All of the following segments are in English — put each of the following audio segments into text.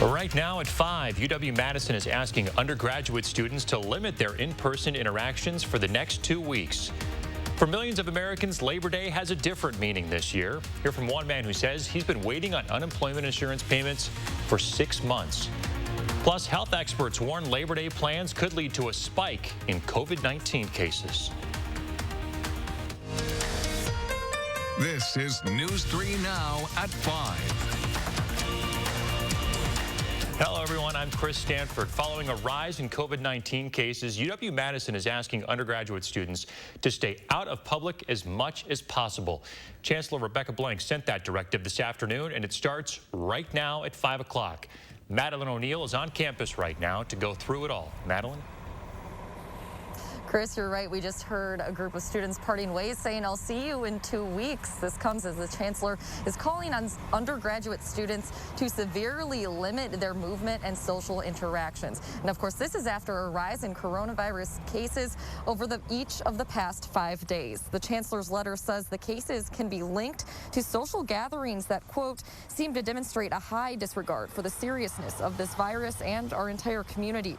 Right now at 5, UW-Madison is asking undergraduate students to limit their in-person interactions for the next 2 weeks. For millions of Americans, Labor Day has a different meaning this year. Hear from one man who says he's been waiting on unemployment insurance payments for 6 months. Plus, health experts warn Labor Day plans could lead to a spike in COVID-19 cases. This is News 3 Now at 5. Hello, everyone. I'm Chris Stanford. Following a rise in COVID-19 cases, UW-Madison is asking undergraduate students to stay out of public as much as possible. Chancellor Rebecca Blank sent that directive this afternoon, and it starts right now at 5 o'clock. Madeline O'Neill is on campus right now to go through it all. Madeline? Chris, you're right. We just heard a group of students parting ways saying, "I'll see you in 2 weeks." This comes as the chancellor is calling on undergraduate students to severely limit their movement and social interactions. And of course, this is after a rise in coronavirus cases over each of the past 5 days. The chancellor's letter says the cases can be linked to social gatherings that, quote, seem to demonstrate a high disregard for the seriousness of this virus and our entire community.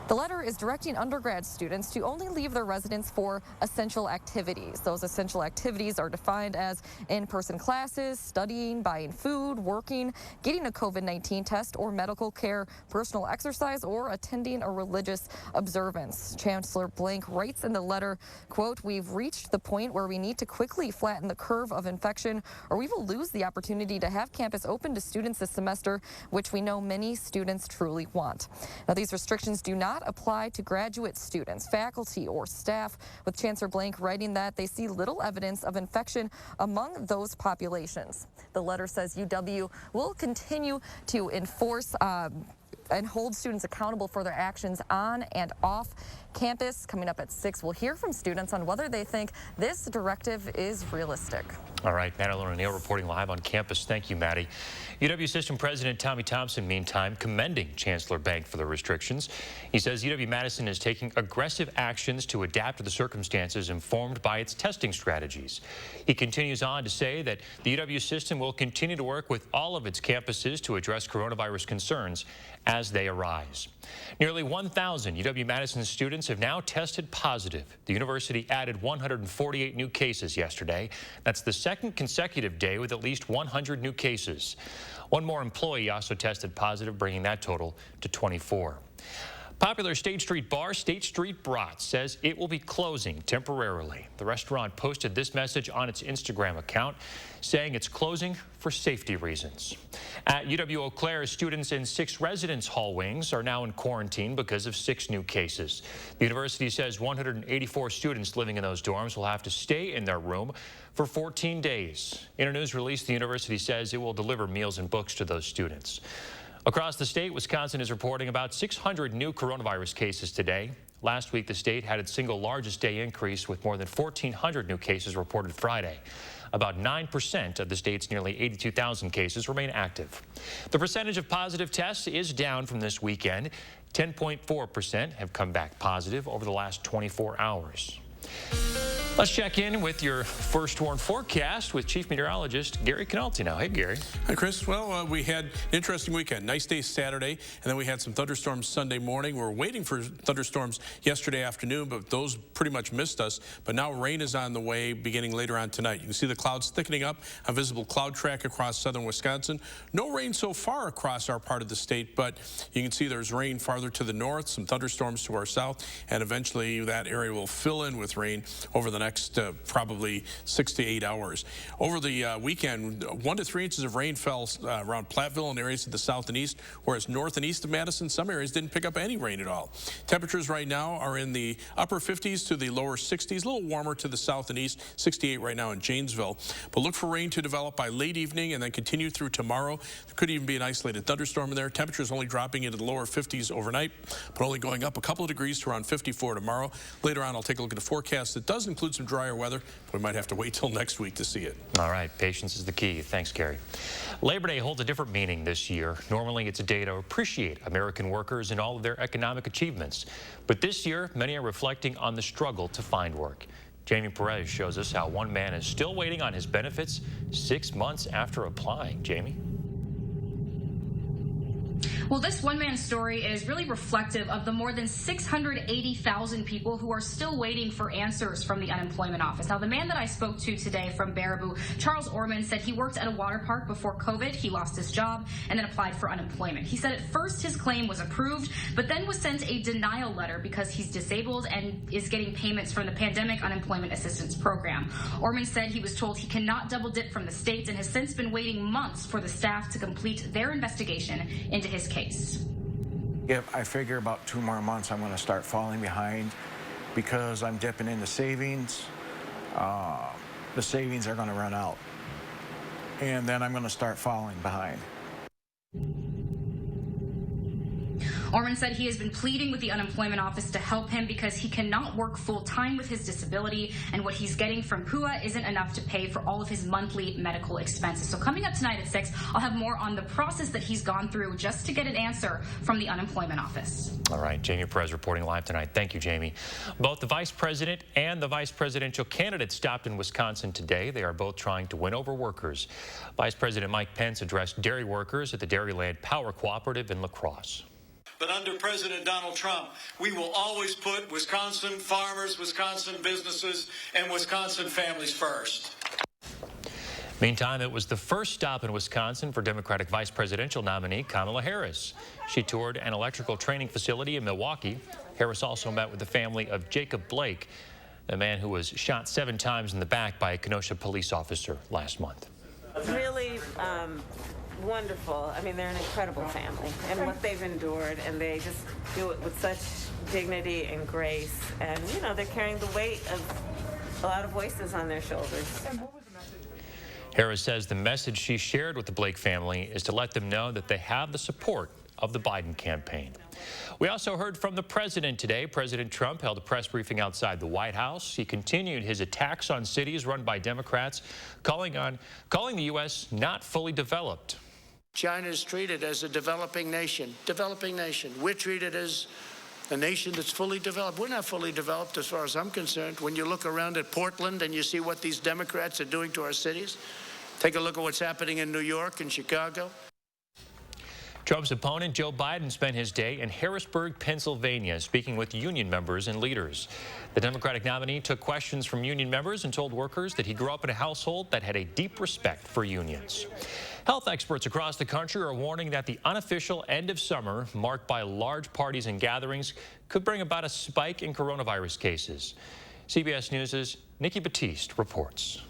The letter is directing undergrad students to only leave their residence for essential activities. Those essential activities are defined as in-person classes, studying, buying food, working, getting a COVID-19 test or medical care, personal exercise, or attending a religious observance. Chancellor Blank writes in the letter, quote, "We've reached the point where we need to quickly flatten the curve of infection, or we will lose the opportunity to have campus open to students this semester, which we know many students truly want." Now, these restrictions do not apply to graduate students, faculty, or staff, with Chancellor Blank writing that they see little evidence of infection among those populations. The letter says UW will continue to enforce and hold students accountable for their actions on and off campus. Coming up at 6, we'll hear from students on whether they think this directive is realistic. All right, Madeline O'Neill reporting live on campus. Thank you, Maddie. UW System President Tommy Thompson, meantime, commending Chancellor Blank for the restrictions. He says UW-Madison is taking aggressive actions to adapt to the circumstances informed by its testing strategies. He continues on to say that the UW system will continue to work with all of its campuses to address coronavirus concerns as they arise. Nearly 1,000 UW-Madison students have now tested positive. The university added 148 new cases yesterday. That's the second consecutive day with at least 100 new cases. One more employee also tested positive, bringing that total to 24. Popular State Street bar, State Street Brats, says it will be closing temporarily. The restaurant posted this message on its Instagram account, saying it's closing for safety reasons. At UW Eau Claire, students in 6 residence hall wings are now in quarantine because of 6 new cases. The university says 184 students living in those dorms will have to stay in their room for 14 days. In a news release, the university says it will deliver meals and books to those students. Across the state, Wisconsin is reporting about 600 new coronavirus cases today. Last week, the state had its single largest day increase with more than 1,400 new cases reported Friday. About 9% of the state's nearly 82,000 cases remain active. The percentage of positive tests is down from this weekend. 10.4% have come back positive over the last 24 hours. Let's check in with your first warn forecast with Chief Meteorologist Gary Canalti now. Hey, Gary. Hi, Chris. Well, we had an interesting weekend. Nice day Saturday, and then we had some thunderstorms Sunday morning. We were waiting for thunderstorms yesterday afternoon, but those pretty much missed us. But now rain is on the way beginning later on tonight. You can see the clouds thickening up, a visible cloud track across southern Wisconsin. No rain so far across our part of the state, but you can see there's rain farther to the north, some thunderstorms to our south, and eventually that area will fill in with rain over the next probably 6 to 8 hours. Over the weekend, 1 to 3 inches of rain fell around Platteville and areas to the south and east, whereas north and east of Madison, some areas didn't pick up any rain at all. Temperatures right now are in the upper 50s to the lower 60s, a little warmer to the south and east, 68 right now in Janesville. But look for rain to develop by late evening and then continue through tomorrow. There could even be an isolated thunderstorm in there. Temperatures only dropping into the lower 50s overnight, but only going up a couple of degrees to around 54 tomorrow. Later on, I'll take a look at the forecast. It does include some drier weather. We might have to wait till next week to see it. All right, patience is the key. Thanks, Gary. Labor Day holds a different meaning this year. Normally, it's a day to appreciate American workers and all of their economic achievements. But this year, many are reflecting on the struggle to find work. Jamie Perez shows us how one man is still waiting on his benefits 6 months after applying. Jamie? Well, this one man's story is really reflective of the more than 680,000 people who are still waiting for answers from the unemployment office. Now, the man that I spoke to today from Baraboo, Charles Orman, said he worked at a water park before COVID. He lost his job and then applied for unemployment. He said at first his claim was approved, but then was sent a denial letter because he's disabled and is getting payments from the Pandemic Unemployment Assistance Program. Orman said he was told he cannot double dip from the state and has since been waiting months for the staff to complete their investigation into his case. If I figure about 2 more months, I'm going to start falling behind because I'm dipping into savings. The savings are going to run out, and then I'm going to start falling behind. Orman said he has been pleading with the unemployment office to help him because he cannot work full-time with his disability, and what he's getting from PUA isn't enough to pay for all of his monthly medical expenses. So coming up tonight at 6, I'll have more on the process that he's gone through just to get an answer from the unemployment office. All right, Jamie Perez reporting live tonight. Thank you, Jamie. Both the vice president and the vice presidential candidate stopped in Wisconsin today. They are both trying to win over workers. Vice President Mike Pence addressed dairy workers at the Dairyland Power Cooperative in La Crosse. But under President Donald Trump, we will always put Wisconsin farmers, Wisconsin businesses, and Wisconsin families first. Meantime, it was the first stop in Wisconsin for Democratic vice presidential nominee Kamala Harris. She toured an electrical training facility in Milwaukee. Harris also met with the family of Jacob Blake, the man who was shot 7 times in the back by a Kenosha police officer last month. Really wonderful. I mean, they're an incredible family, and what they've endured, and they just do it with such dignity and grace, and you know, they're carrying the weight of a lot of voices on their shoulders. Harris says the message she shared with the Blake family is to let them know that they have the support of the Biden campaign. We also heard from the president today. President Trump held a press briefing outside the White House. He continued his attacks on cities run by Democrats, calling the U.S. not fully developed. China is treated as a developing nation. We're treated as a nation that's fully developed. We're not fully developed as far as I'm concerned. When you look around at Portland and you see what these Democrats are doing to our cities, take a look at what's happening in New York and Chicago. Trump's opponent, Joe Biden, spent his day in Harrisburg, Pennsylvania, speaking with union members and leaders. The Democratic nominee took questions from union members and told workers that he grew up in a household that had a deep respect for unions. Health experts across the country are warning that the unofficial end of summer, marked by large parties and gatherings, could bring about a spike in coronavirus cases. CBS News' Nikki Batiste reports.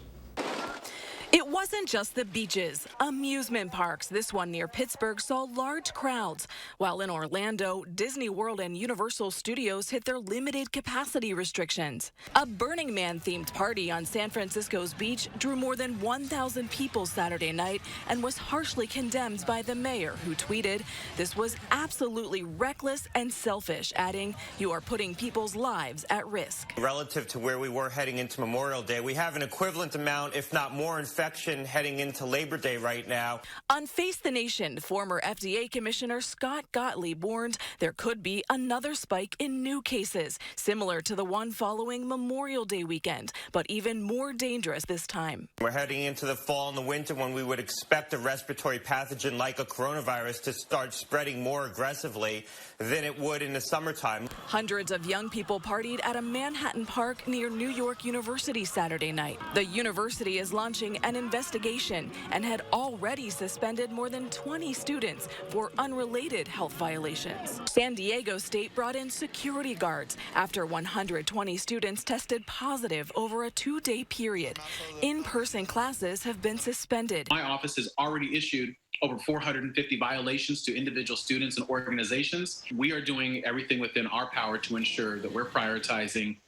It wasn't just the beaches. Amusement parks, this one near Pittsburgh, saw large crowds, while in Orlando, Disney World and Universal Studios hit their limited capacity restrictions. A Burning Man-themed party on San Francisco's beach drew more than 1,000 people Saturday night and was harshly condemned by the mayor, who tweeted, "This was absolutely reckless and selfish," adding, "You are putting people's lives at risk." Relative to where we were heading into Memorial Day, we have an equivalent amount, if not more, infection heading into Labor Day right now. On Face the Nation, former FDA Commissioner Scott Gottlieb warned there could be another spike in new cases, similar to the one following Memorial Day weekend, but even more dangerous this time. We're heading into the fall and the winter when we would expect a respiratory pathogen like a coronavirus to start spreading more aggressively than it would in the summertime. Hundreds of young people partied at a Manhattan park near New York University Saturday night. The university is launching an investigation and had already suspended more than 20 students for unrelated health violations. San Diego State brought in security guards after 120 students tested positive over a 2-day period. In-person classes have been suspended. My office has already issued over 450 violations to individual students and organizations. We are doing everything within our power to ensure that we're prioritizing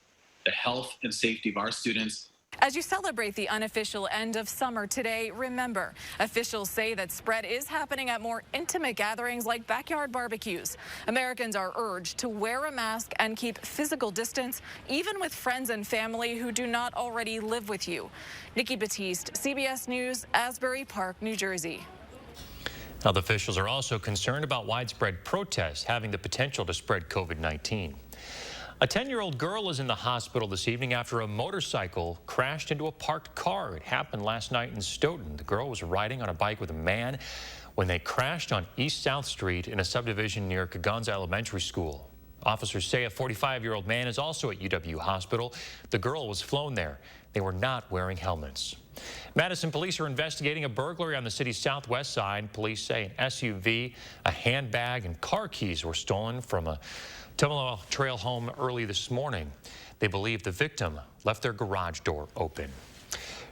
the health and safety of our students. As you celebrate the unofficial end of summer today, remember, officials say that spread is happening at more intimate gatherings like backyard barbecues. Americans are urged to wear a mask and keep physical distance, even with friends and family who do not already live with you. Nikki Batiste, CBS News, Asbury Park, New Jersey. Health officials are also concerned about widespread protests having the potential to spread COVID-19. A 10-year-old girl is in the hospital this evening after a motorcycle crashed into a parked car. It happened last night in Stoughton. The girl was riding on a bike with a man when they crashed on East South Street in a subdivision near Kaganza Elementary School. Officers say a 45-year-old man is also at UW Hospital. The girl was flown there. They were not wearing helmets. Madison police are investigating a burglary on the city's southwest side. Police say an SUV, a handbag, and car keys were stolen from a Tumalo Trail home early this morning. They believe the victim left their garage door open.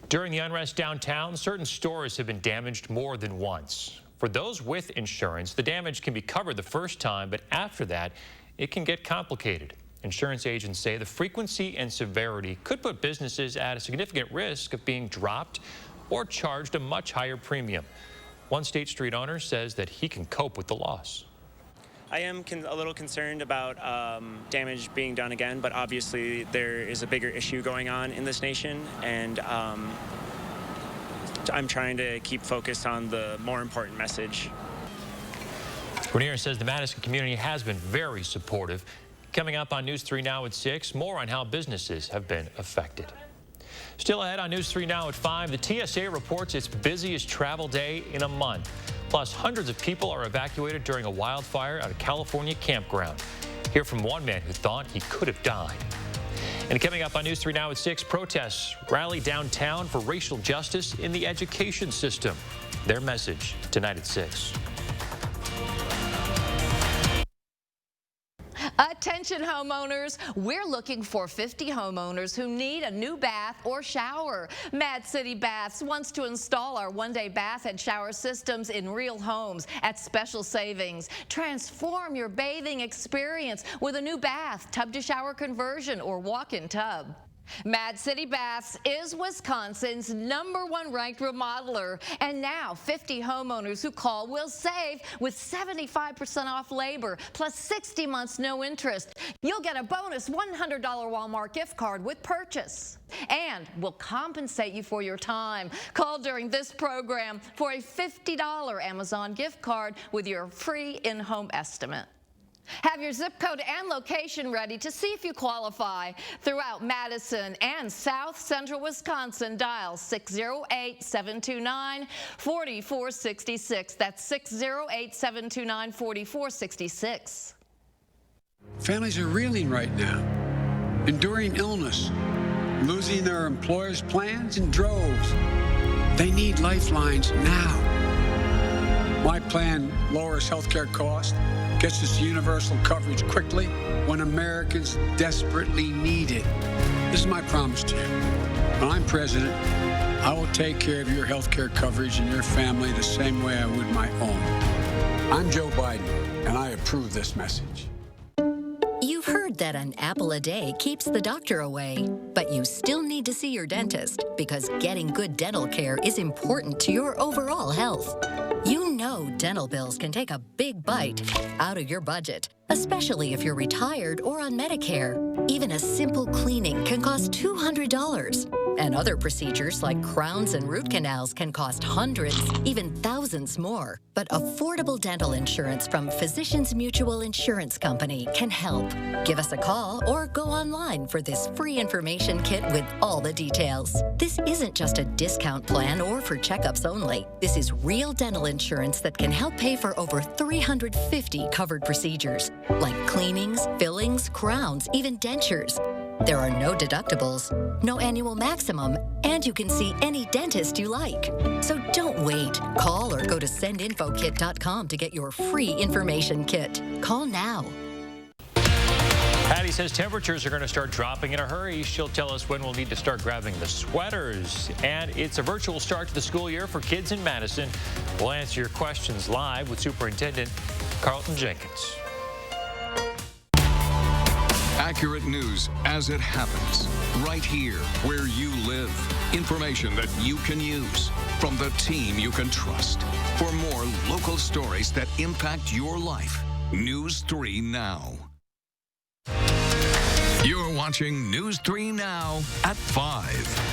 During the unrest downtown, certain stores have been damaged more than once. For those with insurance, the damage can be covered the first time, but after that, it can get complicated. Insurance agents say the frequency and severity could put businesses at a significant risk of being dropped or charged a much higher premium. One State Street owner says that he can cope with the loss. I am a little concerned about damage being done again, but obviously there is a bigger issue going on in this nation, and I'm trying to keep focused on the more important message. Grenier says the Madison community has been very supportive. Coming up on News 3 Now at 6, more on how businesses have been affected. Still ahead on News 3 Now at 5, the TSA reports its busiest travel day in a month. Plus, hundreds of people are evacuated during a wildfire at a California campground. Hear from one man who thought he could have died. And coming up on News 3 Now at 6, protests rally downtown for racial justice in the education system. Their message tonight at 6. Attention homeowners, we're looking for 50 homeowners who need a new bath or shower. Mad City Baths wants to install our one-day bath and shower systems in real homes at special savings. Transform your bathing experience with a new bath, tub-to-shower conversion, or walk-in tub. Mad City Baths is Wisconsin's #1 ranked remodeler, and now 50 homeowners who call will save with 75% off labor plus 60 months no interest. You'll get a bonus $100 Walmart gift card with purchase, and we'll compensate you for your time. Call during this program for a $50 Amazon gift card with your free in-home estimate. Have your zip code and location ready to see if you qualify. Throughout Madison and South Central Wisconsin, dial 608-729-4466. That's 608-729-4466. Families are reeling right now, enduring illness, losing their employers' plans in droves. They need lifelines now. My plan lowers healthcare costs, gets us universal coverage quickly when Americans desperately need it. This is my promise to you. When I'm president, I will take care of your health care coverage and your family the same way I would my own. I'm Joe Biden, and I approve this message. You've heard that an apple a day keeps the doctor away, but you still need to see your dentist because getting good dental care is important to your overall health. You know dental bills can take a big bite out of your budget, especially if you're retired or on Medicare. Even a simple cleaning can cost $200. And other procedures like crowns and root canals can cost hundreds, even thousands more. But affordable dental insurance from Physicians Mutual Insurance Company can help. Give us a call or go online for this free information kit with all the details. This isn't just a discount plan or for checkups only. This is real dental insurance that can help pay for over 350 covered procedures, like cleanings, fillings, crowns, even dentures. There are no deductibles, no annual maximum, and you can see any dentist you like. So don't wait. Call or go to sendinfokit.com to get your free information kit. Call now. Patty says temperatures are going to start dropping in a hurry. She'll tell us when we'll need to start grabbing the sweaters. And it's a virtual start to the school year for kids in Madison. We'll answer your questions live with Superintendent Carlton Jenkins. Accurate news as it happens, right here where you live. Information that you can use from the team you can trust. For more local stories that impact your life, News 3 Now. You're watching News 3 Now at 5.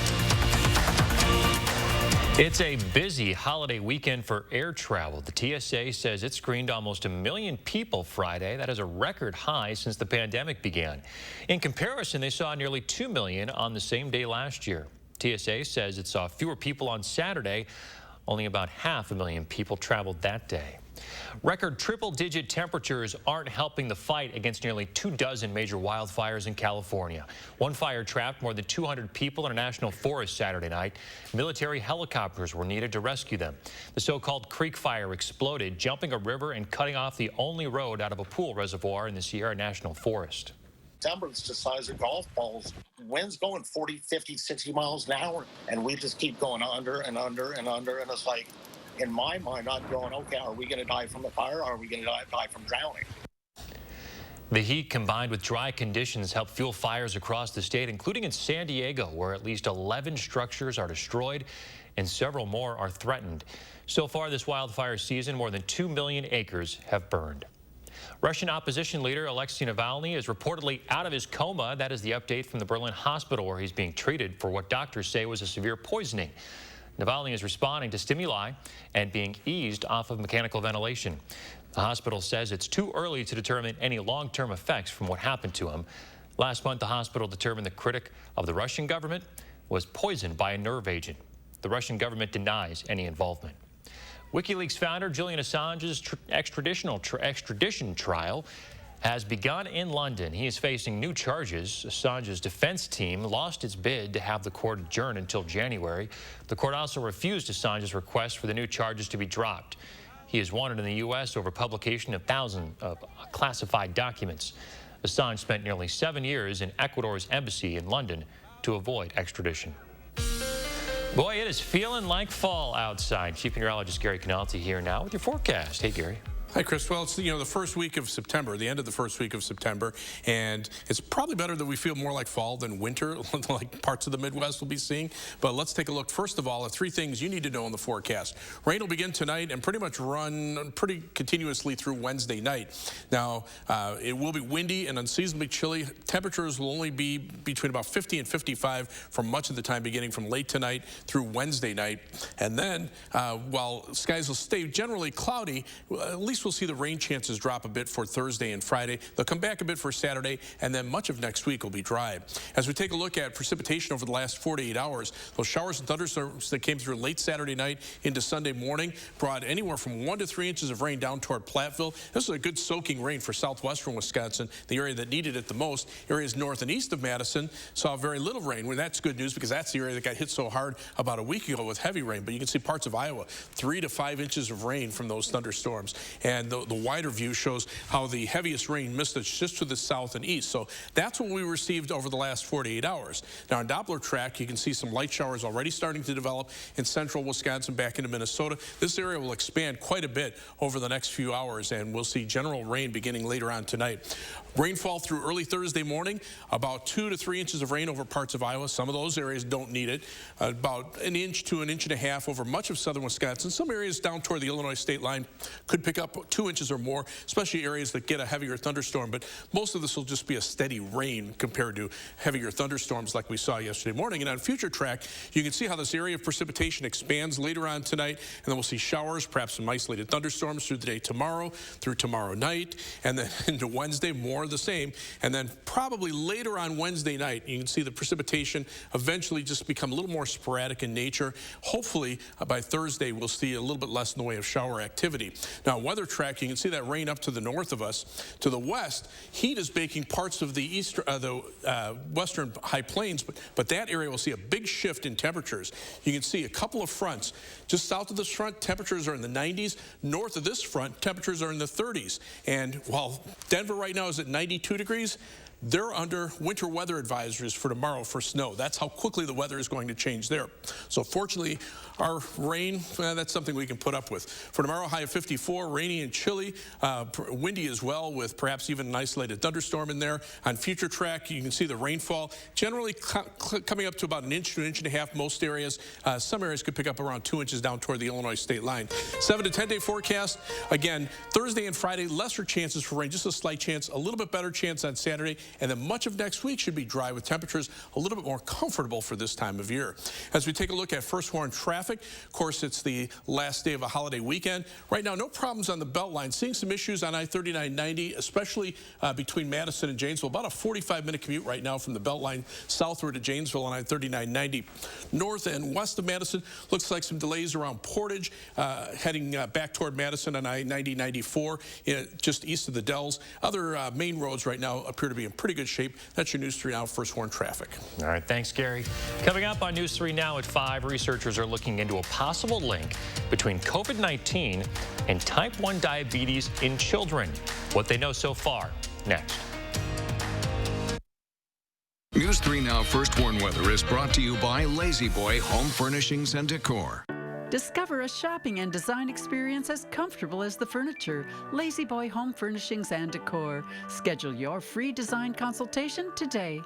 It's a busy holiday weekend for air travel. The TSA says it screened almost 1 million people Friday. That is a record high since the pandemic began. In comparison, they saw nearly 2 million on the same day last year. TSA says it saw fewer people on Saturday Only about 500,000 people traveled that day. Record triple-digit temperatures aren't helping the fight against nearly 24 major wildfires in California. One fire trapped more than 200 people in a national forest Saturday night. Military helicopters were needed to rescue them. The so-called Creek Fire exploded, jumping a river and cutting off the only road out of a pool reservoir in the Sierra National Forest. Timber's the size of golf balls. Wind's going 40, 50, 60 miles an hour, and we just keep going under and under and under, and it's like, in my mind, I'm going, okay, are we going to die from the fire, or are we going to die from drowning? The heat combined with dry conditions helped fuel fires across the state, including in San Diego, where at least 11 structures are destroyed and several more are threatened. So far this wildfire season, more than 2 million acres have burned. Russian opposition leader Alexei Navalny is reportedly out of his coma. That is the update from the Berlin hospital where he's being treated for what doctors say was a severe poisoning. Navalny is responding to stimuli and being eased off of mechanical ventilation. The hospital says it's too early to determine any long-term effects from what happened to him. Last month, the hospital determined the critic of the Russian government was poisoned by a nerve agent. The Russian government denies any involvement. WikiLeaks founder Julian Assange's extradition trial has begun in London. He is facing new charges. Assange's defense team lost its bid to have the court adjourn until January. The court also refused Assange's request for the new charges to be dropped. He is wanted in the U.S. over publication of thousands of classified documents. Assange spent nearly 7 years in Ecuador's embassy in London to avoid extradition. Boy, it is feeling like fall outside. Chief Meteorologist Gary Canalti here now with your forecast. Hey, Gary. Hi, Chris. Well, it's, the first week of September, the end of the first week of September, and it's probably better that we feel more like fall than winter, like parts of the Midwest will be seeing. But let's take a look. First of all, at 3 things you need to know in the forecast. Rain will begin tonight and pretty much run pretty continuously through Wednesday night. Now, it will be windy and unseasonably chilly. Temperatures will only be between about 50 and 55 for much of the time, beginning from late tonight through Wednesday night. And then, while skies will stay generally cloudy, at least we'll see the rain chances drop a bit for Thursday and Friday. They'll come back a bit for Saturday, and then much of next week will be dry. As we take a look at precipitation over the last 48 hours, those showers and thunderstorms that came through late Saturday night into Sunday morning brought anywhere from 1 to 3 inches of rain down toward Platteville. This is a good soaking rain for southwestern Wisconsin, the area that needed it the most. Areas north and east of Madison saw very little rain. Well, that's good news because that's the area that got hit so hard about a week ago with heavy rain. But you can see parts of Iowa, 3 to 5 inches of rain from those thunderstorms. And the wider view shows how the heaviest rain missed us just to the south and east. So that's what we received over the last 48 hours. Now on Doppler track, you can see some light showers already starting to develop in central Wisconsin back into Minnesota. This area will expand quite a bit over the next few hours, and we'll see general rain beginning later on tonight. Rainfall through early Thursday morning, about 2 to 3 inches of rain over parts of Iowa. Some of those areas don't need it. About 1 inch to 1.5 inches over much of southern Wisconsin. Some areas down toward the Illinois state line could pick up 2 inches or more, especially areas that get a heavier thunderstorm. But most of this will just be a steady rain compared to heavier thunderstorms like we saw yesterday morning. And on future track, you can see how this area of precipitation expands later on tonight. And then we'll see showers, perhaps some isolated thunderstorms through the day tomorrow, through tomorrow night, and then into Wednesday, more of the same. And then probably later on Wednesday night, you can see the precipitation eventually just become a little more sporadic in nature. Hopefully, by Thursday, we'll see a little bit less in the way of shower activity. Now, weather track, you can see that rain up to the north of us. To the west, heat is baking parts of the western high plains, but that area will see a big shift in temperatures. You can see a couple of fronts. Just south of this front, temperatures are in the 90s. North of this front, temperatures are in the 30s. And while Denver right now is at 92 degrees, they're under winter weather advisories for tomorrow for snow. That's how quickly the weather is going to change there. So fortunately, our rain, that's something we can put up with. For tomorrow, high of 54, rainy and chilly, windy as well, with perhaps even an isolated thunderstorm in there. On future track, you can see the rainfall generally coming up to about 1 inch to 1.5 inches most areas. Some areas could pick up around 2 inches down toward the Illinois state line. 7 to 10 day forecast. Again, Thursday and Friday, lesser chances for rain, just a slight chance, a little bit better chance on Saturday, and then much of next week should be dry with temperatures a little bit more comfortable for this time of year. As we take a look at first warn traffic, of course, it's the last day of a holiday weekend. Right now, no problems on the Beltline. Seeing some issues on I-3990, especially between Madison and Janesville. About a 45-minute commute right now from the Beltline southward to Janesville on I-3990. North and west of Madison, looks like some delays around Portage, heading back toward Madison on I-90-94, just east of the Dells. Other main roads right now appear to be in pretty good shape. That's your News 3 Now first warn traffic. All right, thanks, Gary. Coming up on News 3 Now at 5, researchers are looking into a possible link between COVID-19 and type 1 diabetes in children. What they know so far, next. News 3 Now First Warn Weather is brought to you by Lazy Boy Home Furnishings and Decor. Discover a shopping and design experience as comfortable as the furniture. Lazy Boy Home Furnishings and Decor. Schedule your free design consultation today.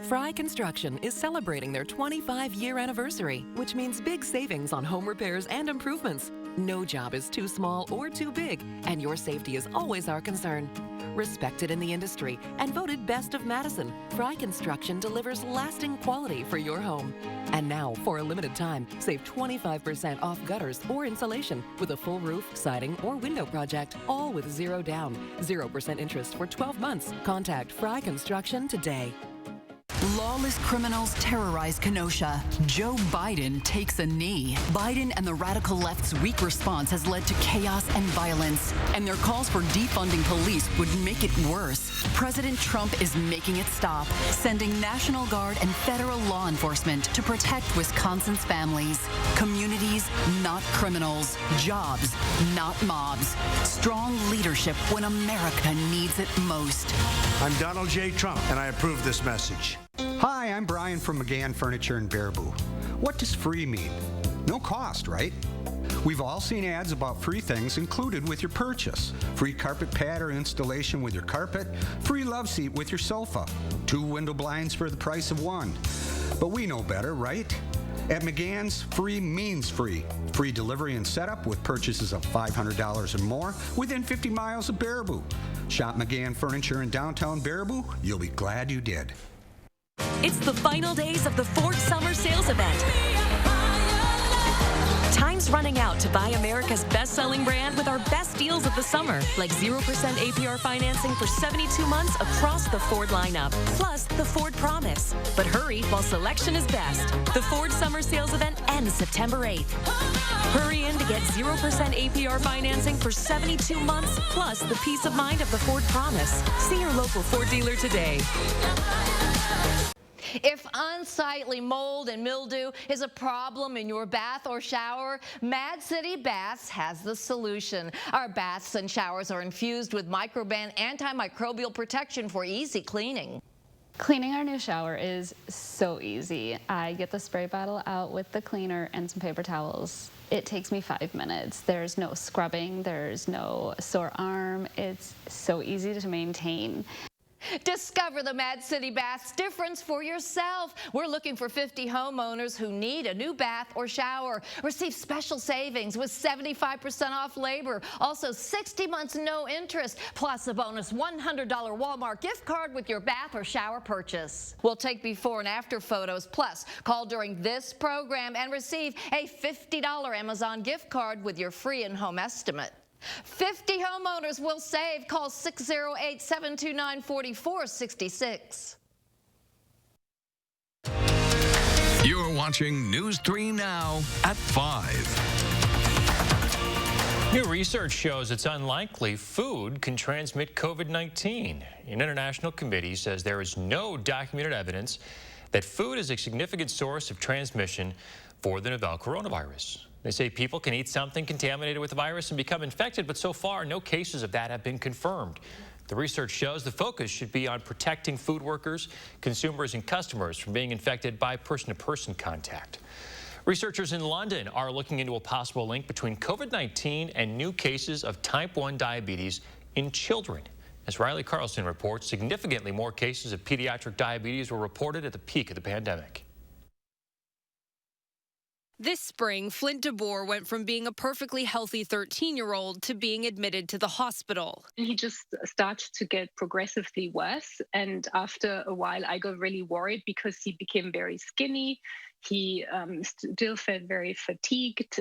Fry Construction is celebrating their 25-year anniversary, which means big savings on home repairs and improvements. No job is too small or too big, and your safety is always our concern. Respected in the industry and voted Best of Madison, Fry Construction delivers lasting quality for your home. And now, for a limited time, save 25% off gutters or insulation with a full roof, siding, or window project, all with zero down, 0% interest for 12 months. Contact Fry Construction today. Lawless criminals terrorize Kenosha. Joe Biden takes a knee. Biden and the radical left's weak response has led to chaos and violence, and their calls for defunding police would make it worse. President Trump is making it stop, sending National Guard and federal law enforcement to protect Wisconsin's families. Communities, not criminals. Jobs, not mobs. Strong leadership when America needs it most. I'm Donald J. Trump, and I approve this message. Hi, I'm Brian from McGann Furniture in Baraboo. What does free mean? No cost, right? We've all seen ads about free things included with your purchase. Free carpet pad or installation with your carpet, free love seat with your sofa, 2 window blinds for the price of 1. But we know better, right? At McGann's, free means free. Free delivery and setup with purchases of $500 or more within 50 miles of Baraboo. Shop McGann Furniture in downtown Baraboo. You'll be glad you did. It's the final days of the Ford Summer Sales Event. Time's running out to buy America's best-selling brand with our best deals of the summer, like 0% APR financing for 72 months across the Ford lineup, plus the Ford Promise. But hurry while selection is best. The Ford Summer Sales Event ends September 8th. Hurry in to get 0% APR financing for 72 months, plus the peace of mind of the Ford Promise. See your local Ford dealer today. If unsightly mold and mildew is a problem in your bath or shower, Mad City Baths has the solution. Our baths and showers are infused with Microban antimicrobial protection for easy cleaning. Cleaning our new shower is so easy. I get the spray bottle out with the cleaner and some paper towels. It takes me 5 minutes. There's no scrubbing, there's no sore arm. It's so easy to maintain. Discover the Mad City Baths difference for yourself. We're looking for 50 homeowners who need a new bath or shower. Receive special savings with 75% off labor. Also 60 months no interest, plus a bonus $100 Walmart gift card with your bath or shower purchase. We'll take before and after photos, plus call during this program and receive a $50 Amazon gift card with your free in-home estimate. 50 homeowners will save. Call 608-729-4466. You're watching News 3 Now at 5. New research shows it's unlikely food can transmit COVID-19. An international committee says there is no documented evidence that food is a significant source of transmission for the novel coronavirus. They say people can eat something contaminated with the virus and become infected, but so far no cases of that have been confirmed. The research shows the focus should be on protecting food workers, consumers, and customers from being infected by person-to-person contact. Researchers in London are looking into a possible link between COVID-19 and new cases of type 1 diabetes in children. As Riley Carlson reports, significantly more cases of pediatric diabetes were reported at the peak of the pandemic. This spring, Flint DeBoer went from being a perfectly healthy 13-year-old to being admitted to the hospital. He just started to get progressively worse. And after a while, I got really worried because he became very skinny. He still felt very fatigued.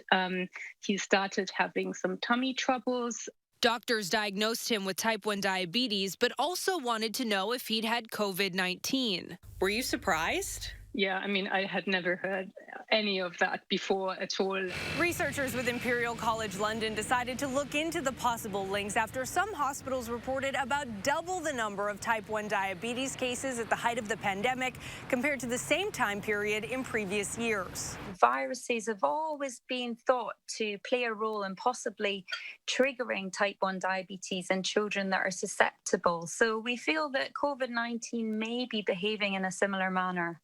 He started having some tummy troubles. Doctors diagnosed him with type 1 diabetes, but also wanted to know if he'd had COVID-19. Were you surprised? Yeah, I mean, I had never heard any of that before at all. Researchers with Imperial College London decided to look into the possible links after some hospitals reported about double the number of type 1 diabetes cases at the height of the pandemic compared to the same time period in previous years. Viruses have always been thought to play a role in possibly triggering type 1 diabetes in children that are susceptible. So we feel that COVID-19 may be behaving in a similar manner.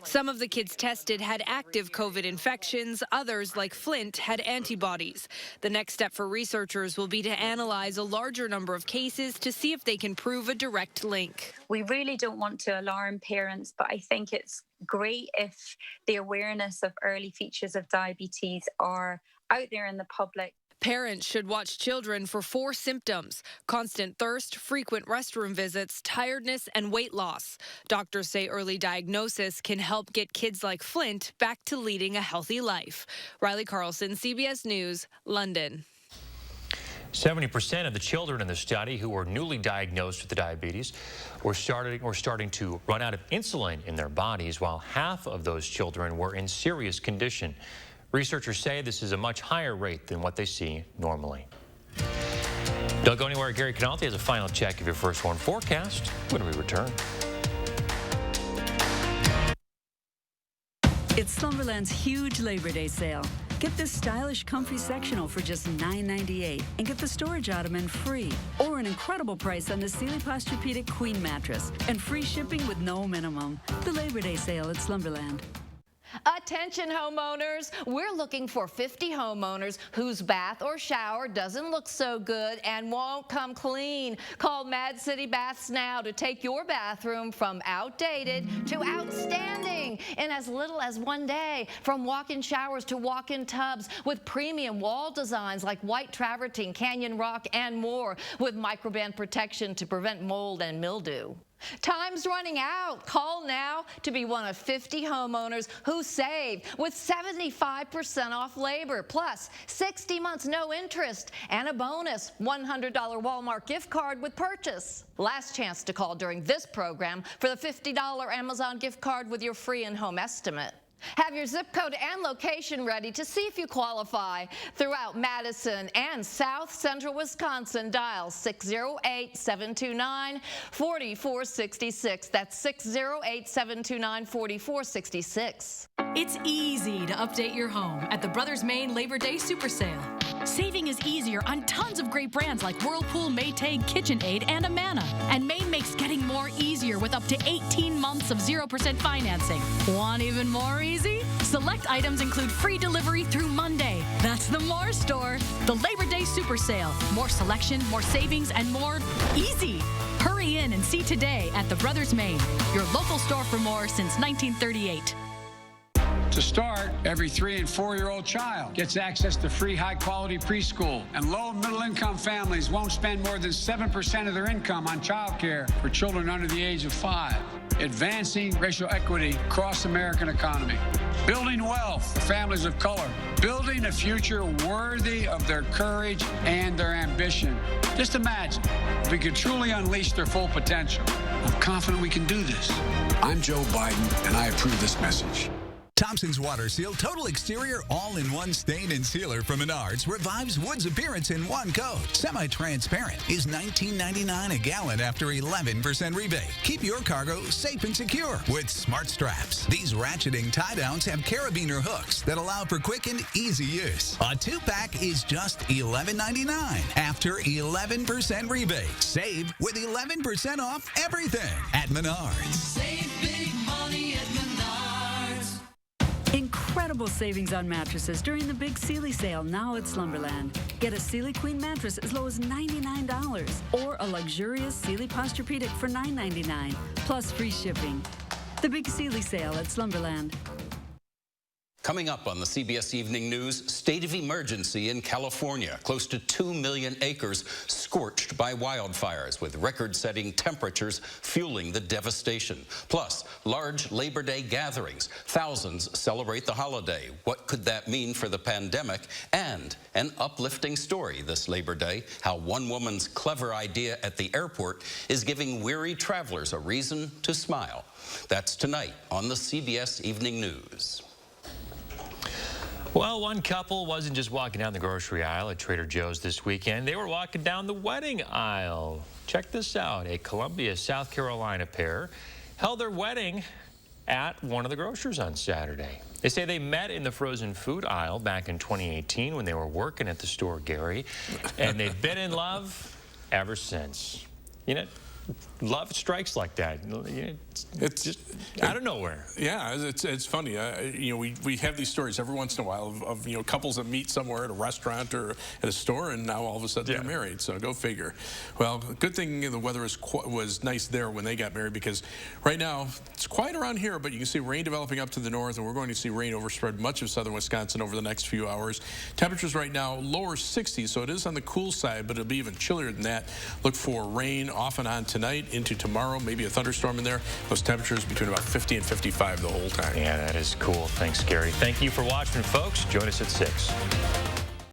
Some of the kids tested had active COVID infections. Others, like Flint, had antibodies. The next step for researchers will be to analyze a larger number of cases to see if they can prove a direct link. We really don't want to alarm parents, but I think it's great if the awareness of early features of diabetes are out there in the public. Parents should watch children for 4 symptoms: constant thirst, frequent restroom visits, tiredness, and weight loss. Doctors say early diagnosis can help get kids like Flint back to leading a healthy life. Riley Carlson, CBS News, London. 70% of the children in the study who were newly diagnosed with the diabetes were starting to run out of insulin in their bodies, while half of those children were in serious condition. Researchers say this is a much higher rate than what they see normally. Don't go anywhere. Gary Canalti has a final check of your First Warn forecast when we return. It's Slumberland's huge Labor Day sale. Get this stylish, comfy sectional for just $9.98 and get the storage ottoman free, or an incredible price on the Sealy Posturepedic Queen mattress and free shipping with no minimum. The Labor Day sale at Slumberland. Attention homeowners, we're looking for 50 homeowners whose bath or shower doesn't look so good and won't come clean. Call Mad City Baths now to take your bathroom from outdated to outstanding in as little as 1 day. From walk-in showers to walk-in tubs with premium wall designs like white travertine, canyon rock, and more, with microban protection to prevent mold and mildew. Time's running out. Call now to be one of 50 homeowners who save with 75% off labor, plus 60 months no interest, and a bonus $100 Walmart gift card with purchase. Last chance to call during this program for the $50 Amazon gift card with your free in-home estimate. Have your zip code and location ready to see if you qualify. Throughout Madison and South Central Wisconsin, dial 608-729-4466. That's 608-729-4466. It's easy to update your home at the Brothers Maine Labor Day Super Sale. Saving is easier on tons of great brands like Whirlpool, Maytag, KitchenAid, and Amana. And Maine makes getting more easier with up to 18 months of 0% financing. Want even more easy? Select items include free delivery through Monday. That's the More Store. The Labor Day Super Sale. More selection, more savings, and more easy. Hurry in and see today at the Brothers Maine, your local store for more since 1938. To start, every 3- and 4-year-old child gets access to free high-quality preschool, and low- and middle-income families won't spend more than 7% of their income on childcare for children under the age of 5. Advancing racial equity across the American economy. Building wealth for families of color. Building a future worthy of their courage and their ambition. Just imagine if we could truly unleash their full potential. I'm confident we can do this. I'm Joe Biden, and I approve this message. Thompson's Water Seal Total Exterior All-in-One Stain and Sealer from Menards revives wood's appearance in one coat. Semi-transparent is $19.99 a gallon after 11% rebate. Keep your cargo safe and secure with Smart Straps. These ratcheting tie-downs have carabiner hooks that allow for quick and easy use. A 2-pack is just $11.99 after 11% rebate. Save with 11% off everything at Menards. Save big money at Menards. Incredible savings on mattresses during the big Sealy sale now at Slumberland. Get a Sealy Queen mattress as low as $99 or a luxurious Sealy Posturepedic for $9.99 plus free shipping. The big Sealy sale at Slumberland. Coming up on the CBS Evening News, state of emergency in California. Close to 2 million acres scorched by wildfires, with record-setting temperatures fueling the devastation. Plus, large Labor Day gatherings. Thousands celebrate the holiday. What could that mean for the pandemic? And an uplifting story this Labor Day, how one woman's clever idea at the airport is giving weary travelers a reason to smile. That's tonight on the CBS Evening News. Well, one couple wasn't just walking down the grocery aisle at Trader Joe's this weekend. They were walking down the wedding aisle. Check this out. A Columbia, South Carolina pair held their wedding at one of the grocers on Saturday. They say they met in the frozen food aisle back in 2018 when they were working at the store, Gary, and they've been in love ever since. You know, love strikes like that. It's just out of nowhere. Yeah, it's funny. You know, we have these stories every once in a while of you know, couples that meet somewhere at a restaurant or at a store, and now all of a sudden they're married. So go figure. Well, good thing the weather was nice there when they got married, because right now it's quiet around here, but you can see rain developing up to the north, and we're going to see rain overspread much of southern Wisconsin over the next few hours. Temperatures right now lower 60s, so it is on the cool side, but it'll be even chillier than that. Look for rain off and on tonight into tomorrow, maybe a thunderstorm in there. Those temperatures between about 50 and 55 the whole time. Yeah, that is cool. Thanks, Gary. Thank you for watching, folks. Join us at 6.